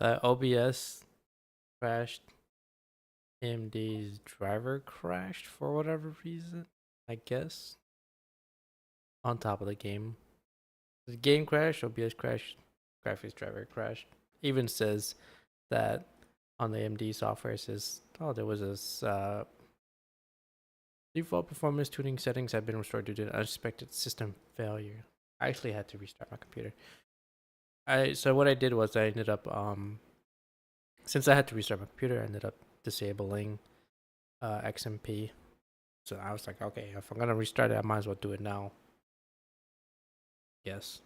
OBS crashed. AMD's driver crashed for whatever reason, I guess. On top of the game. The game crashed, OBS crashed, graphics driver crashed. Even says that on the AMD software, it says, oh, there was this default performance tuning settings have been restored due to an unexpected system failure. I actually had to restart my computer. So what I did was I ended up since I had to restart my computer, I ended up disabling XMP. So I was like, okay, if I'm gonna restart it, I might as well do it now. Yes.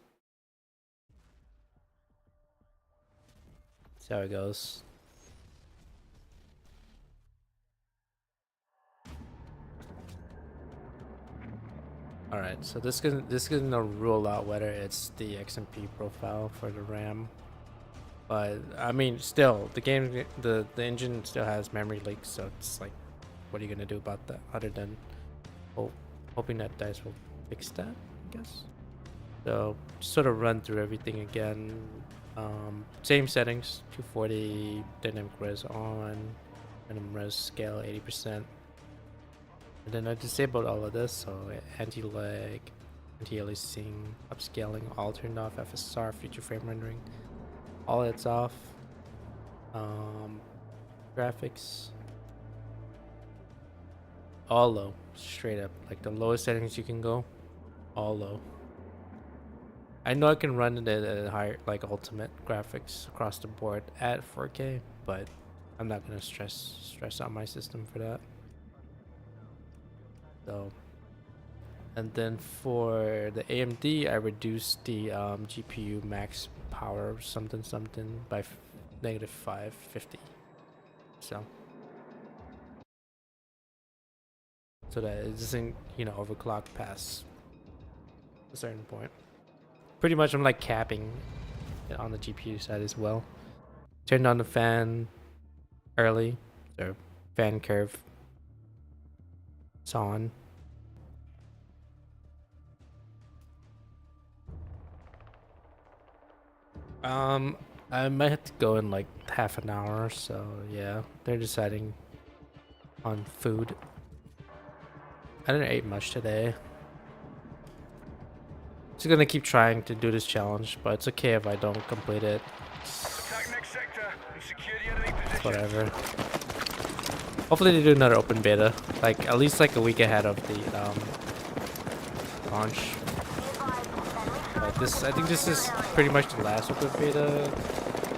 See how it goes. Alright, so this is gonna rule out whether it's the XMP profile for the RAM. But I mean, still, the engine still has memory leaks, so it's like, what are you gonna do about that other than hoping that DICE will fix that, I guess. So sort of run through everything again. Same settings: 240 dynamic res on, random res scale 80%. And then I disabled all of this, so anti-lag, anti-aliasing, upscaling, all turned off, FSR, future frame rendering, all it's off. Graphics, all low, straight up, like the lowest settings you can go, all low. I know I can run it at higher, like ultimate graphics across the board at 4K, but I'm not gonna stress out my system for that. So, and then for the AMD, I reduced the GPU max power something by negative 550. So that it doesn't, overclock past a certain point. Pretty much, I'm like capping it on the GPU side as well. Turned on the fan early, so fan curve. It's on. I might have to go in like half an hour or so. Yeah, they're deciding on food. I didn't eat much today. Just gonna keep trying to do this challenge, but it's okay if I don't complete it. Whatever. Hopefully they do another open beta, like at least like a week ahead of the launch. But I think this is pretty much the last open beta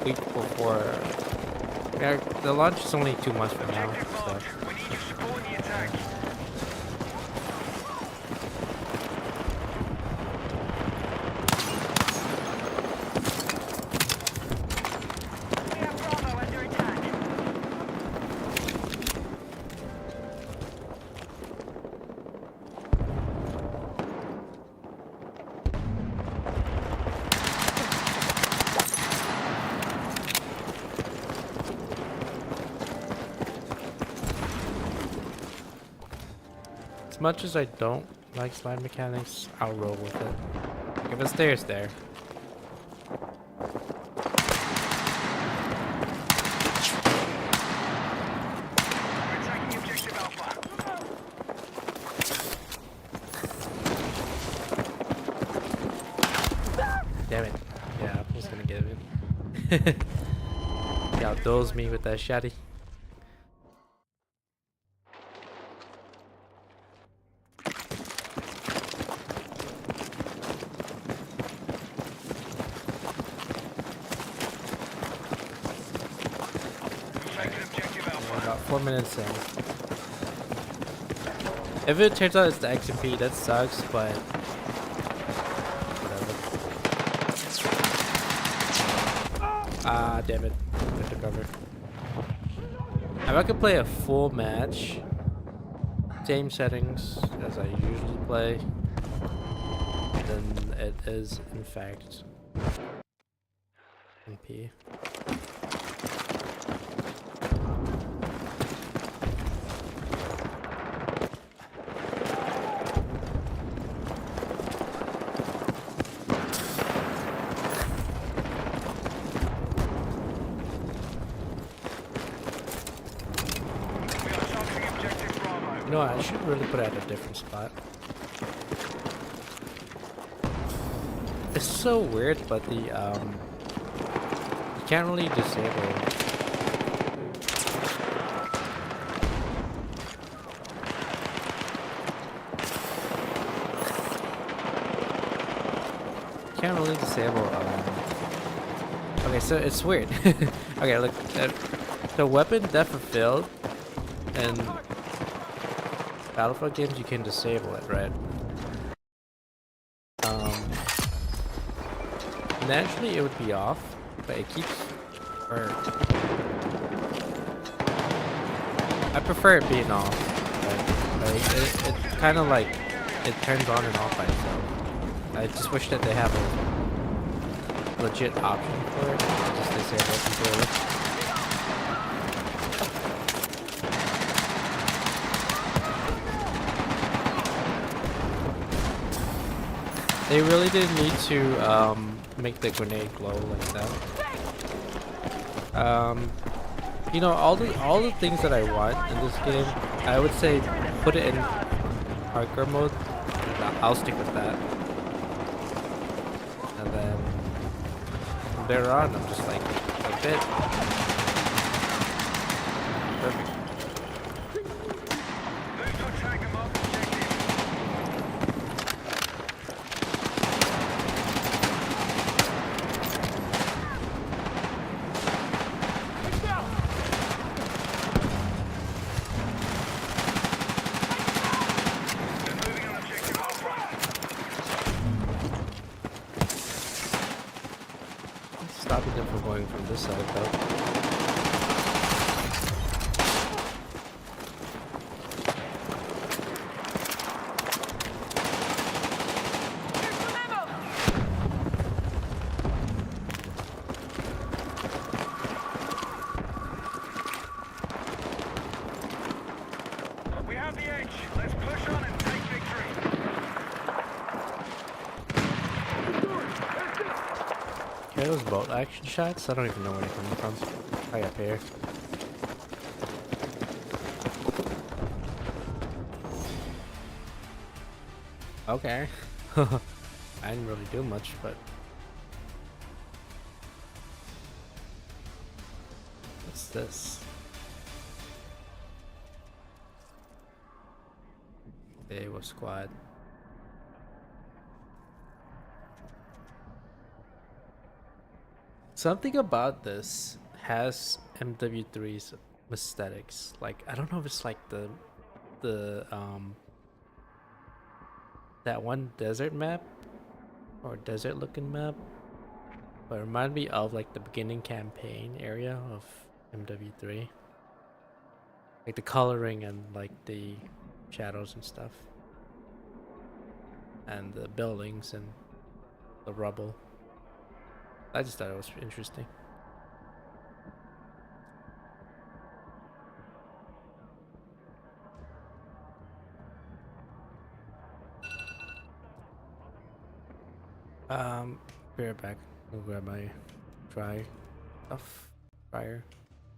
week before. Yeah, the launch is only 2 months from now, so. As much as I don't like slide mechanics, I'll roll with it. Like if it's there, it's there. Damn it. Yeah, I was gonna get it. He outdoes me with that shotty. About 4 minutes in. If it turns out it's the XMP, that sucks, but whatever. Ah, damn it. I took cover. If I could play a full match, same settings as I usually play, then it is in fact MP. You know, I should really put it at a different spot. It's so weird, but you can't really disable. Can't really disable. Okay, so it's weird. Okay, look, the weapon depth of field and Battlefield games you can disable it, right? Naturally it would be off, but it keeps. Or I prefer it being off. Right? Like it kind of like it turns on and off by itself. I just wish that they have a legit option for it. Just disable it completely. They really didn't need to make the grenade glow like that. You know, all the things that I want in this game, I would say put it in hardcore mode. I'll stick with that. And then from there on, I'm just like it. Perfect. Stopping them from going from this side though. We have the edge. Let's push on and take victory. Okay, those bolt action shots. I don't even know where they're coming from. Right up here. Okay. I didn't really do much, but what's this? They were squad. Something about this has MW3's aesthetics. Like I don't know if it's like the that one desert map or desert looking map, but it reminded me of like the beginning campaign area of MW3. Like the coloring and like the shadows and stuff. And the buildings and the rubble. I just thought it was interesting. Be right back. I'll grab my dry stuff, dryer,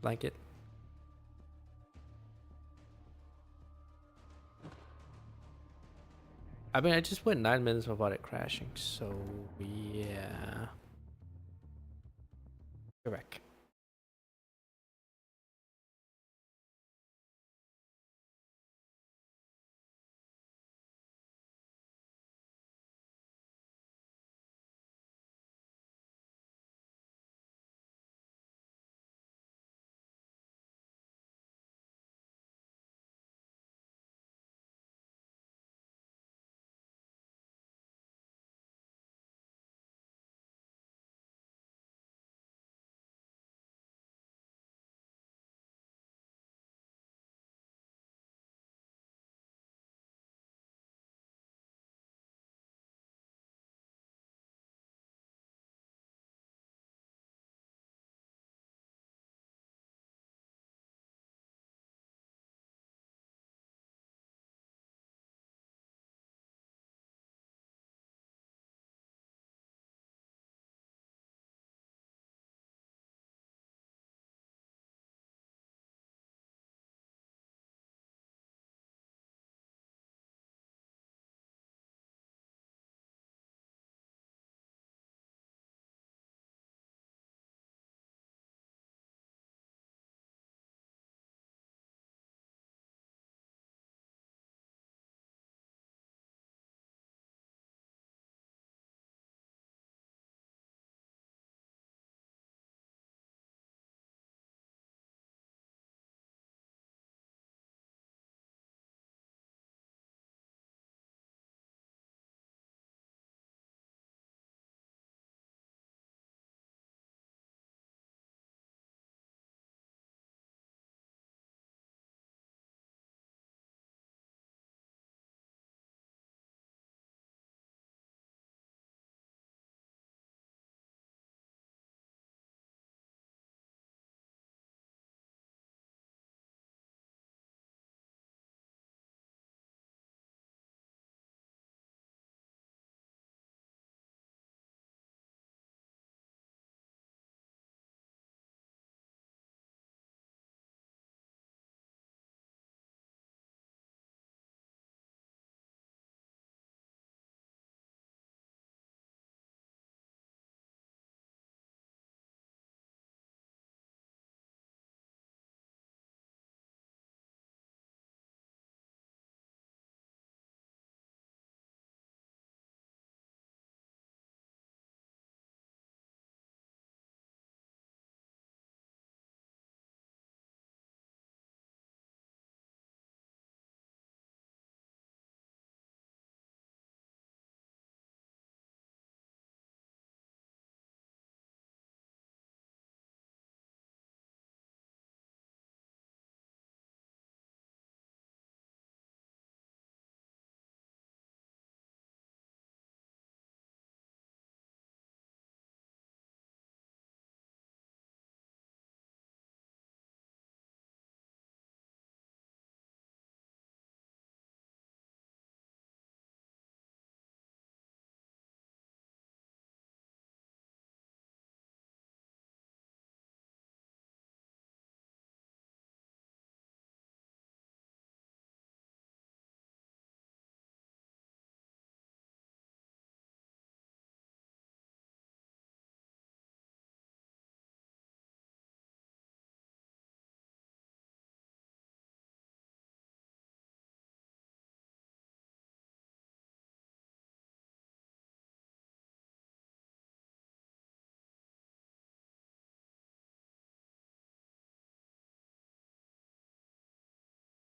blanket. I mean, I just went 9 minutes without it crashing, so yeah. Correct.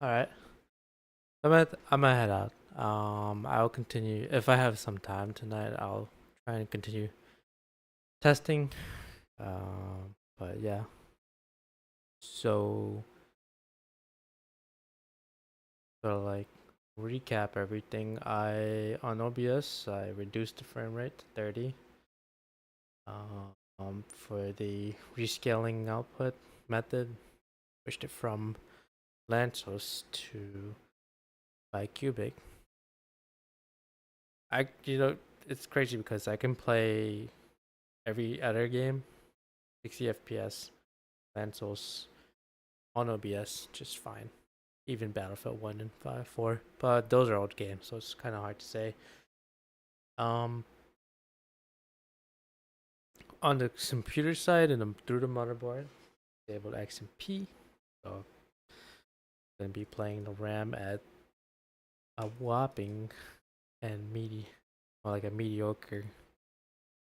All right. I'm gonna head out. I'll continue if I have some time tonight. I'll try and continue testing. But yeah. So like recap everything. On OBS I reduced the frame rate to 30. For the rescaling output method, switched it from Lantos to bicubic. It's crazy because I can play every other game 60 FPS Lantos on OBS just fine. Even Battlefield 1 and 5, 4. But those are old games, so it's kind of hard to say. On the computer side and through the motherboard, disabled X and P. So I'm gonna be playing the RAM at a whopping and a mediocre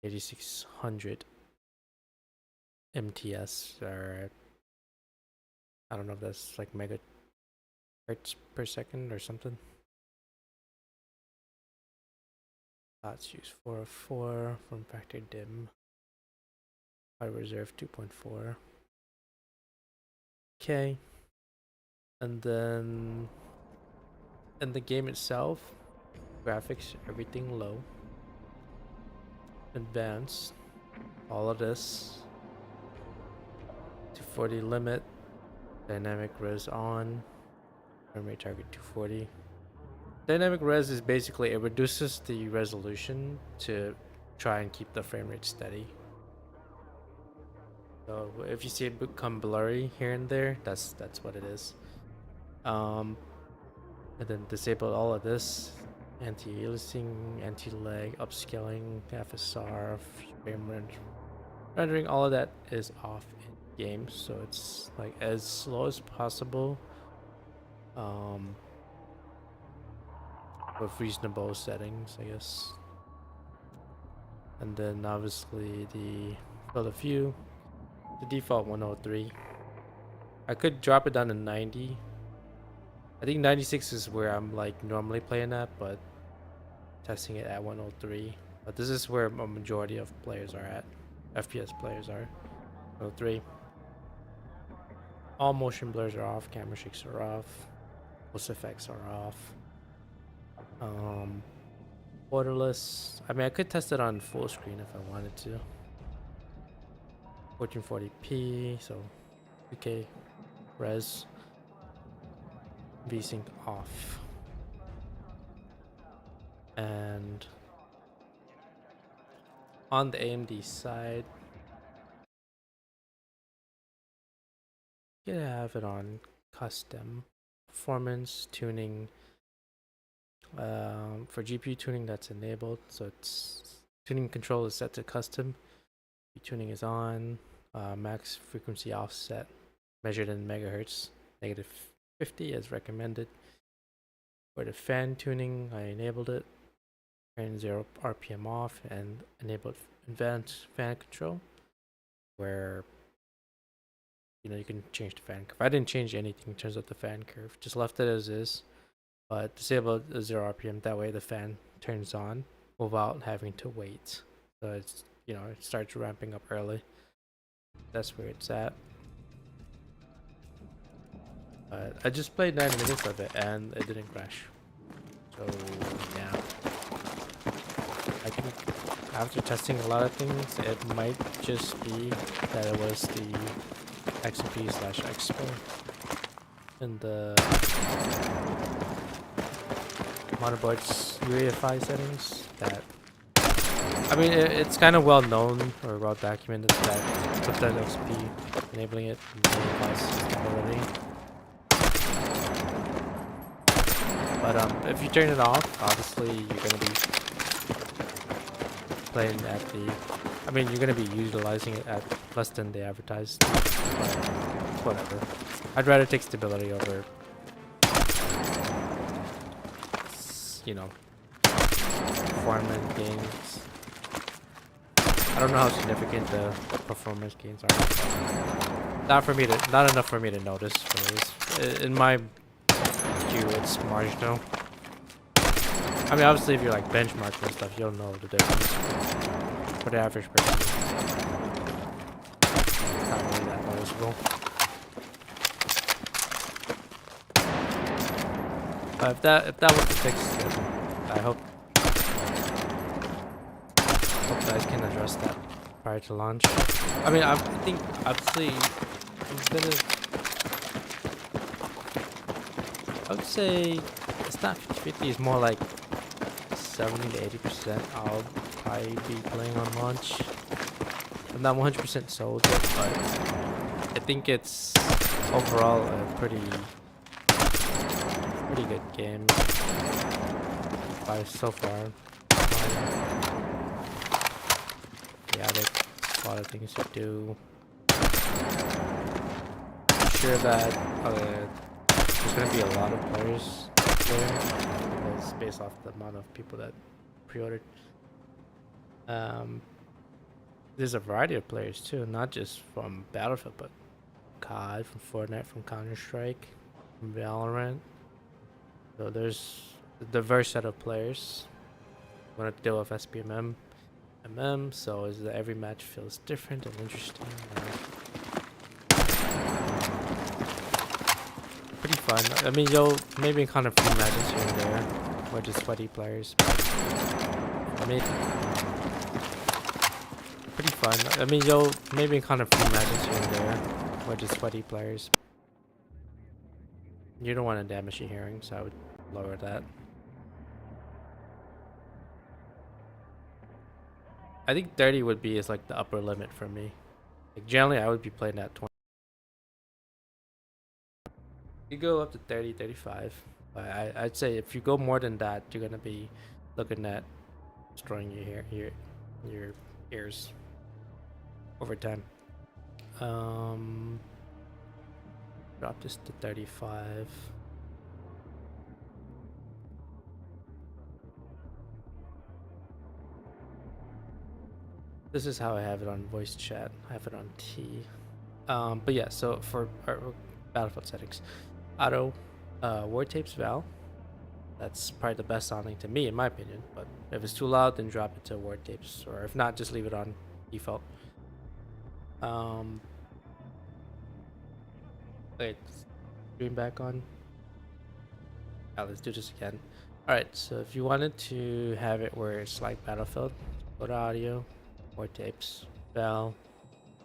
8600 MTS, or I don't know if that's like megahertz per second or something. Let's use 404 form factor dim. High reserve 2.4. Okay. And then in the game itself, graphics, everything low. Advanced, all of this. 240 limit. Dynamic res on. Frame rate target 240. Dynamic res is basically it reduces the resolution to try and keep the frame rate steady. So if you see it become blurry here and there, that's what it is. And then disable all of this: anti-aliasing, anti-lag, upscaling, FSR, frame rendering. All of that is off in game, so it's like as slow as possible. With reasonable settings, I guess. And then obviously the field of view, the default 103. I could drop it down to 90. I think 96 is where I'm like normally playing at, but testing it at 103. But this is where a majority of players are at. FPS players are 103. All motion blurs are off, camera shakes are off, post effects are off. Borderless. I mean, I could test it on full screen if I wanted to. 1440p, so 2K res. VSync off. And on the AMD side, you can have it on custom performance tuning. For GPU tuning, that's enabled, so it's tuning control is set to custom. Tuning is on. Max frequency offset measured in megahertz, -50 as recommended. For the fan tuning, I enabled it, turned 0 RPM off, and enabled advanced fan control, where you can change the fan curve. I didn't change anything in terms of the fan curve, just left it as is. But disable the 0 RPM, that way the fan turns on without having to wait. So it's it starts ramping up early. That's where it's at. But I just played 9 minutes of it and it didn't crash. So yeah, I think after testing a lot of things, it might just be that it was the XP/Expo in the motherboard's UEFI settings. That I mean, it's kind of well known or well documented that with that XP enabling it in UEFI stability. But if you turn it off, obviously you're gonna be playing at the. I mean, you're gonna be utilizing it at less than the advertised. But whatever. I'd rather take stability over, performance gains. I don't know how significant the performance gains are. Not enough for me to notice. In my you, it's marginal. I mean, obviously, if you're like benchmarking and stuff, you'll know the difference. For the average person, it's not really that noticeable. But if that was the fix, then I hope guys can address that prior to launch. I mean, I think obviously I would say it's not 50-50, it's more like 70 to 80%. I'll probably be playing on launch. I'm not 100% sold yet, but I think it's overall a pretty good game by so far. Yeah, there's a lot of things to do. I'm sure that there's going to be a lot of players there because based off the amount of people that pre-ordered. There's a variety of players too, not just from Battlefield, but COD, from Fortnite, from Counter-Strike, from Valorant. So there's a diverse set of players. I'm going to deal with SPMM. So is that every match feels different and interesting. Pretty fun. I mean, you'll maybe encounter few matches here and there, or just sweaty players. I mean, pretty fun. I mean, you'll maybe encounter few matches here and there, or just sweaty players. You don't want to damage your hearing, so I would lower that. I think 30 would be is like the upper limit for me. Like generally, I would be playing at 20. You go up to 30, 35. But I'd say if you go more than that, you're gonna be looking at destroying your ears over time. Drop this to 35. This is how I have it on voice chat. I have it on T. But yeah, so for our Battlefield settings, auto war tapes val. That's probably the best sounding to me, in my opinion. But if it's too loud, then drop it to war tapes, or if not, just leave it on default. Wait, stream back on. Let's do this again. All right, so if you wanted to have it where it's like Battlefield, go to audio. War tapes, val,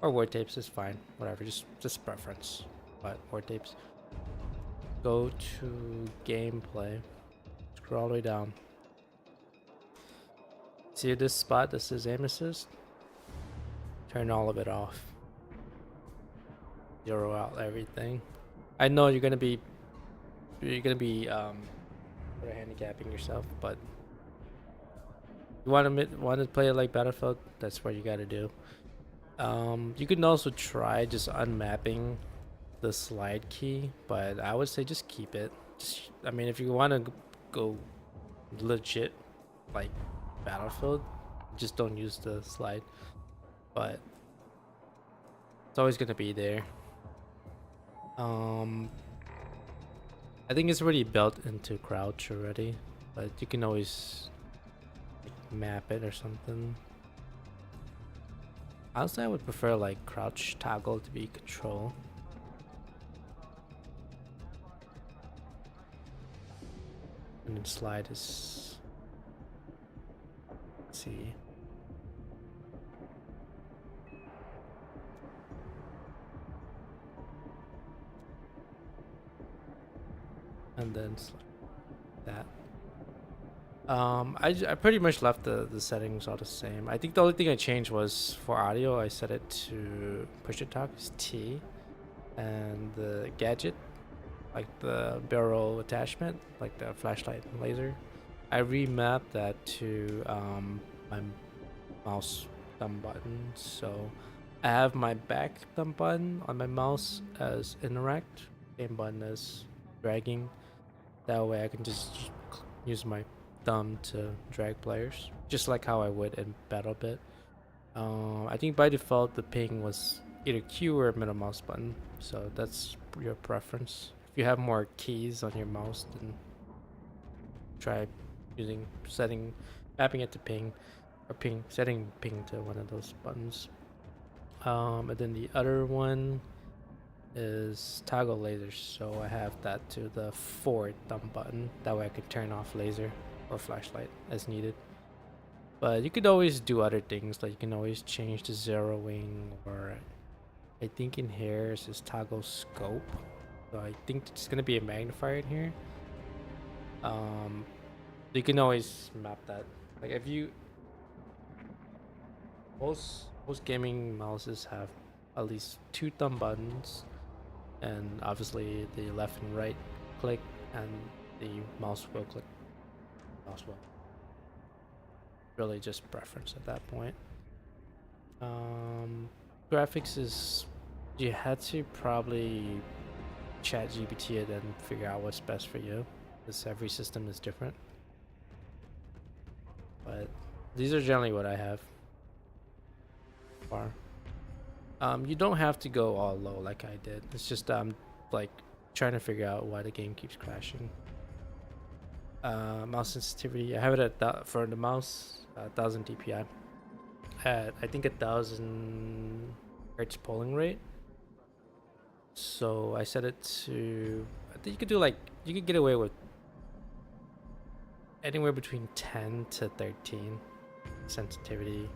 or war tapes is fine. Whatever, just preference. But war tapes. Go to gameplay. Scroll all the way down. See this spot that says aim assist? Turn all of it off. Zero out everything. I know you're gonna be sort of handicapping yourself, but you want to play it like Battlefield, that's what you got to do. You can also try just unmapping the slide key, but I would say just keep it. I mean, if you want to go legit like Battlefield, just don't use the slide. But it's always gonna be there. I think it's already built into crouch already, but you can always map it or something. Honestly, I would prefer like crouch toggle to be control. And then slide is, let's see. And then slide that. I pretty much left the settings all the same. I think the only thing I changed was for audio, I set it to push to talk is T, and the gadget, like the barrel attachment, like the flashlight and laser, I remapped that to my mouse thumb button. So I have my back thumb button on my mouse as interact, aim button as dragging. That way I can just use my thumb to drag players, just like how I would in BattleBit. I think by default the ping was either Q or middle mouse button, so that's your preference if you have more keys on your mouse, then try using mapping it to ping, or setting ping to one of those buttons. And then the other one is toggle lasers, so I have that to the forward thumb button. That way I could turn off laser or flashlight as needed. But you could always do other things, like you can always change the zeroing, or I think in here it says toggle scope. So I think it's gonna be a magnifier in here. You can always map that. Like if you most gaming mouses have at least 2 thumb buttons, and obviously the left and right click, and the mouse wheel click. Mouse wheel. Really just preference at that point. Graphics is, you had to probably chat GPT it and figure out what's best for you, because every system is different. But these are generally what I have far. You don't have to go all low like I did. It's just like trying to figure out why the game keeps crashing. Mouse sensitivity, I have it at for the mouse 1000 dpi at I think 1000 hertz polling rate. So I set it to, I think you could do like, you could get away with anywhere between 10 to 13 sensitivity.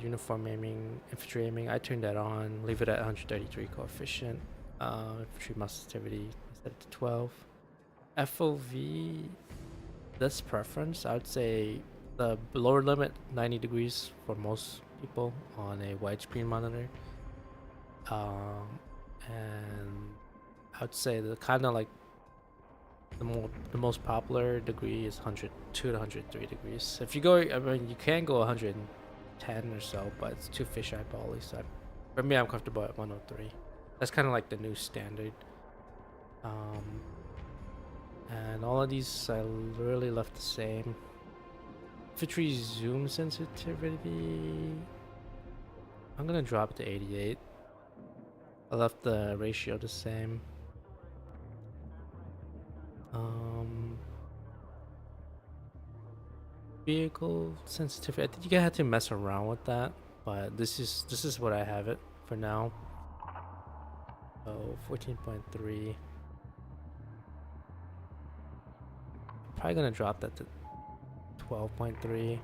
Uniform aiming, infantry aiming, I turned that on, leave it at 133 coefficient. Infantry mouse sensitivity, I set it to 12. FOV, this preference, I would say the lower limit 90 degrees for most people on a widescreen monitor. And I would say the kind of like the most popular degree is 102 to 103 degrees. If you go, I mean, you can go 110 or so, but it's too fish eyeball-y. So for me, I'm comfortable at 103. That's kind of like the new standard. And all of these I really left the same. Infantry zoom sensitivity, I'm gonna drop it to 88. I left the ratio the same. Vehicle sensitivity, I think you have to mess around with that, but this is what I have it for now. So 14.3. Probably gonna drop that to 12.3.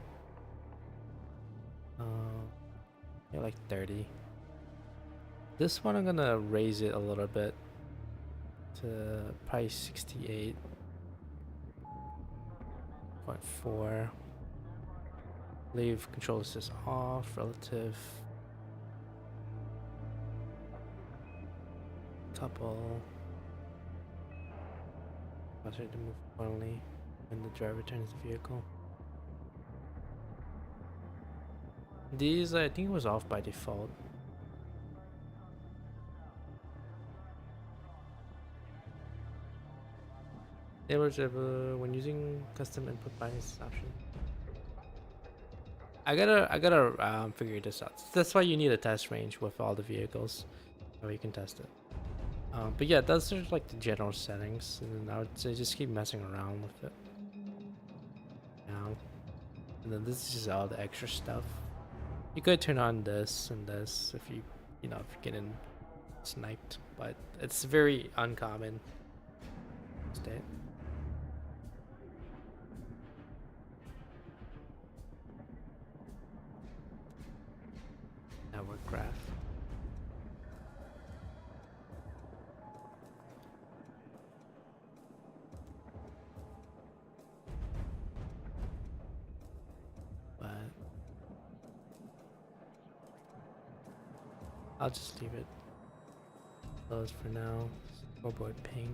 Yeah, like 30. This one I'm gonna raise it a little bit to probably 68.4. Leave control assist off, relative. Couple. I'll try to move only when the driver turns the vehicle. These, I think it was off by default. They were when using custom input bias option. I gotta figure this out. That's why you need a test range with all the vehicles, so you can test it. But yeah, those are like the general settings, and then I would say just keep messing around with it. Now, and then this is just all the extra stuff. You could turn on this and this if you if you're getting sniped, but it's very uncommon state. Network graph. But I'll just leave it closed for now. Scoreboard ping.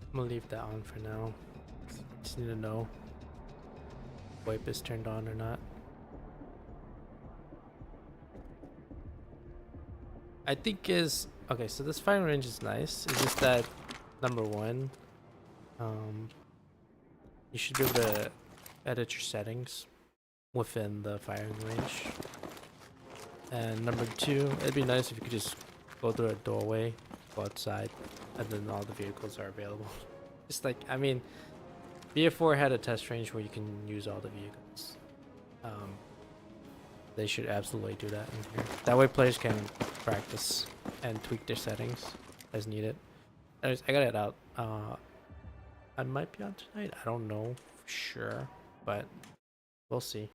I'm gonna leave that on for now. Just need to know if wipe is turned on or not. I think is okay, so this firing range is nice. It's just that number one, you should be able to edit your settings within the firing range. And number two, it'd be nice if you could just go through a doorway, go outside, and then all the vehicles are available. Just like, I mean, BF4 had a test range where you can use all the vehicles. They should absolutely do that in here. That way players can practice and tweak their settings as needed. Anyways, I got it out. I might be on tonight. I don't know for sure, but we'll see.